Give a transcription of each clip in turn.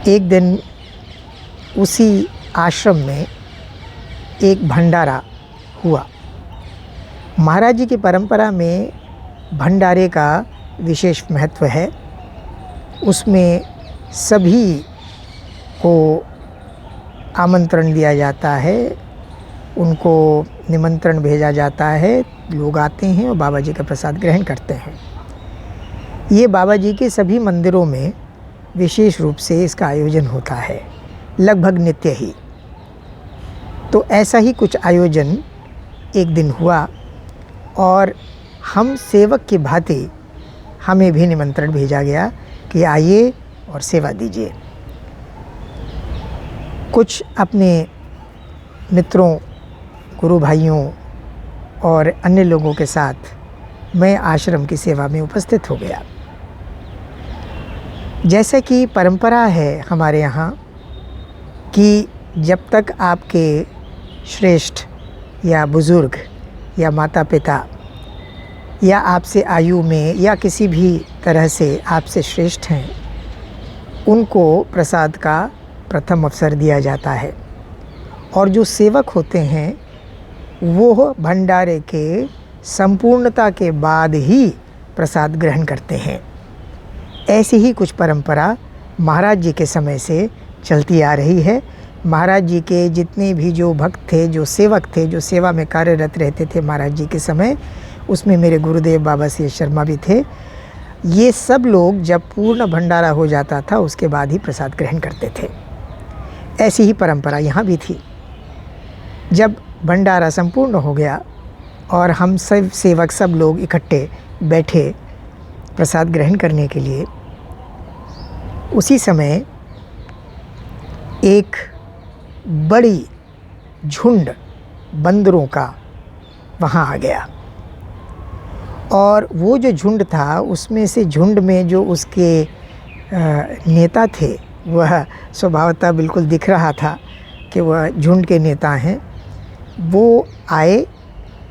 एक दिन उसी आश्रम में एक भंडारा हुआ। महाराज जी की परंपरा में भंडारे का विशेष महत्व है। उसमें सभी को आमंत्रण दिया जाता है, उनको निमंत्रण भेजा जाता है, लोग आते हैं और बाबा जी का प्रसाद ग्रहण करते हैं। ये बाबा जी के सभी मंदिरों में विशेष रूप से इसका आयोजन होता है, लगभग नित्य ही। तो ऐसा ही कुछ आयोजन एक दिन हुआ और हम सेवक की भांति हमें भी निमंत्रण भेजा गया कि आइए और सेवा दीजिए। कुछ अपने मित्रों, गुरु भाइयों और अन्य लोगों के साथ मैं आश्रम की सेवा में उपस्थित हो गया। जैसे कि परंपरा है हमारे यहाँ कि जब तक आपके श्रेष्ठ या बुज़ुर्ग या माता पिता या आपसे आयु में या किसी भी तरह से आपसे श्रेष्ठ हैं, उनको प्रसाद का प्रथम अवसर दिया जाता है। और जो सेवक होते हैं वो भंडारे के संपूर्णता के बाद ही प्रसाद ग्रहण करते हैं। ऐसी ही कुछ परंपरा महाराज जी के समय से चलती आ रही है। महाराज जी के जितने भी जो भक्त थे, जो सेवक थे, जो सेवा में कार्यरत रहते थे महाराज जी के समय, उसमें मेरे गुरुदेव बाबा सी एस शर्मा भी थे। ये सब लोग जब पूर्ण भंडारा हो जाता था उसके बाद ही प्रसाद ग्रहण करते थे। ऐसी ही परंपरा यहाँ भी थी। जब भंडारा संपूर्ण हो गया और हम सब सेवक सब लोग इकट्ठे बैठे प्रसाद ग्रहण करने के लिए, उसी समय एक बड़ी झुंड बंदरों का वहाँ आ गया। और वो जो झुंड था उसमें से झुंड में जो उसके नेता थे वह स्वभावतः बिल्कुल दिख रहा था कि वह झुंड के नेता हैं। वो आए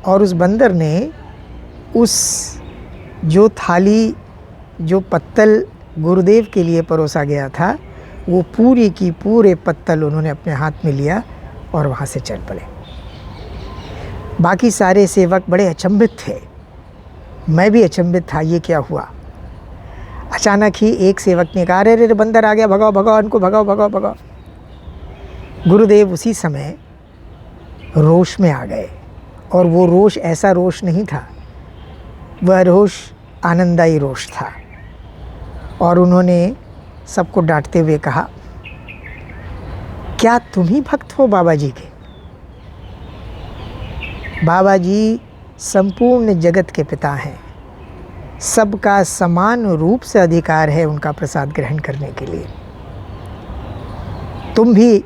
और उस बंदर ने उस जो थाली, जो पत्तल गुरुदेव के लिए परोसा गया था, वो पूरी की पूरे पत्तल उन्होंने अपने हाथ में लिया और वहाँ से चल पड़े। बाकी सारे सेवक बड़े अचंभित थे, मैं भी अचंभित था, ये क्या हुआ। अचानक ही एक सेवक ने कहा, अरे अरे बंदर आ गया, भगाओ भगाओ इनको, भगाओ भगाओ भगाओ। गुरुदेव उसी समय रोष में आ गए। और वो रोष ऐसा रोष नहीं था, वह रोष आनंददायी रोष था। और उन्होंने सबको डांटते हुए कहा, क्या तुम ही भक्त हो बाबा जी के? बाबा जी संपूर्ण जगत के पिता हैं, सबका समान रूप से अधिकार है उनका प्रसाद ग्रहण करने के लिए। तुम भी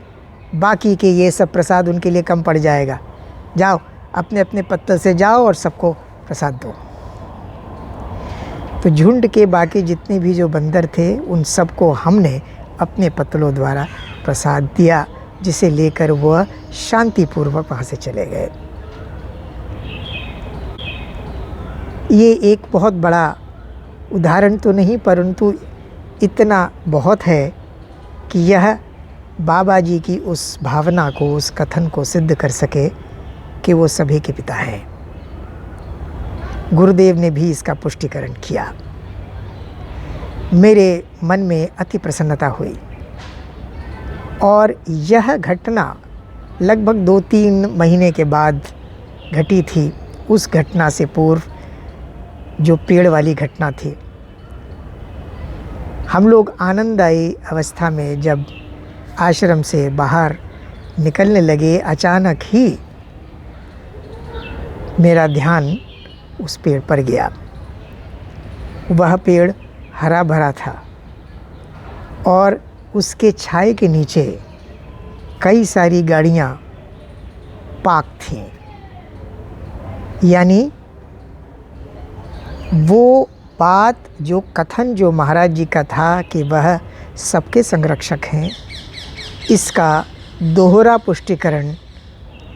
बाकी के ये सब प्रसाद उनके लिए कम पड़ जाएगा, जाओ अपने अपने पत्तल से जाओ और सबको प्रसाद दो। तो झुंड के बाकी जितने भी जो बंदर थे उन सबको हमने अपने पत्तलों द्वारा प्रसाद दिया, जिसे लेकर वह शांतिपूर्वक वहाँ से चले गए। ये एक बहुत बड़ा उदाहरण तो नहीं, परंतु इतना बहुत है कि यह बाबा जी की उस भावना को, उस कथन को सिद्ध कर सके कि वो सभी के पिता हैं। गुरुदेव ने भी इसका पुष्टिकरण किया। मेरे मन में अति प्रसन्नता हुई। और यह घटना लगभग 2-3 महीने के बाद घटी थी। उस घटना से पूर्व जो पेड़ वाली घटना थी, हम लोग आनंददायी अवस्था में जब आश्रम से बाहर निकलने लगे, अचानक ही मेरा ध्यान उस पेड़ पर गया। वह पेड़ हरा भरा था और उसके छाए के नीचे कई सारी गाड़ियाँ पार्क थीं। यानी वो बात, जो कथन जो महाराज जी का था कि वह सबके संरक्षक हैं, इसका दोहरा पुष्टिकरण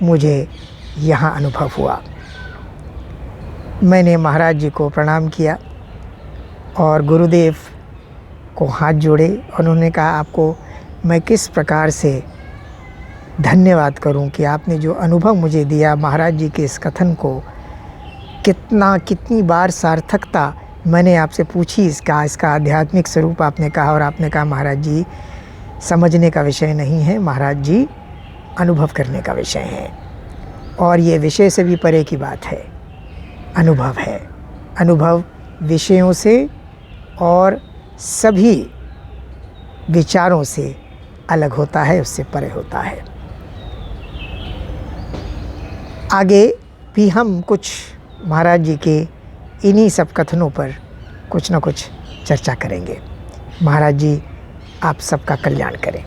मुझे यहाँ अनुभव हुआ। मैंने महाराज जी को प्रणाम किया और गुरुदेव को हाथ जोड़े। उन्होंने कहा, आपको मैं किस प्रकार से धन्यवाद करूं कि आपने जो अनुभव मुझे दिया महाराज जी के इस कथन को, कितनी बार सार्थकता मैंने आपसे पूछी इसका आध्यात्मिक स्वरूप आपने कहा, और आपने कहा महाराज जी समझने का विषय नहीं है, महाराज जी अनुभव करने का विषय है। और ये विषय से भी परे की बात है, अनुभव है। अनुभव विषयों से और सभी विचारों से अलग होता है, उससे परे होता है। आगे भी हम कुछ महाराज जी के इन्हीं सब कथनों पर कुछ न कुछ चर्चा करेंगे। महाराज जी आप सबका कल्याण करें।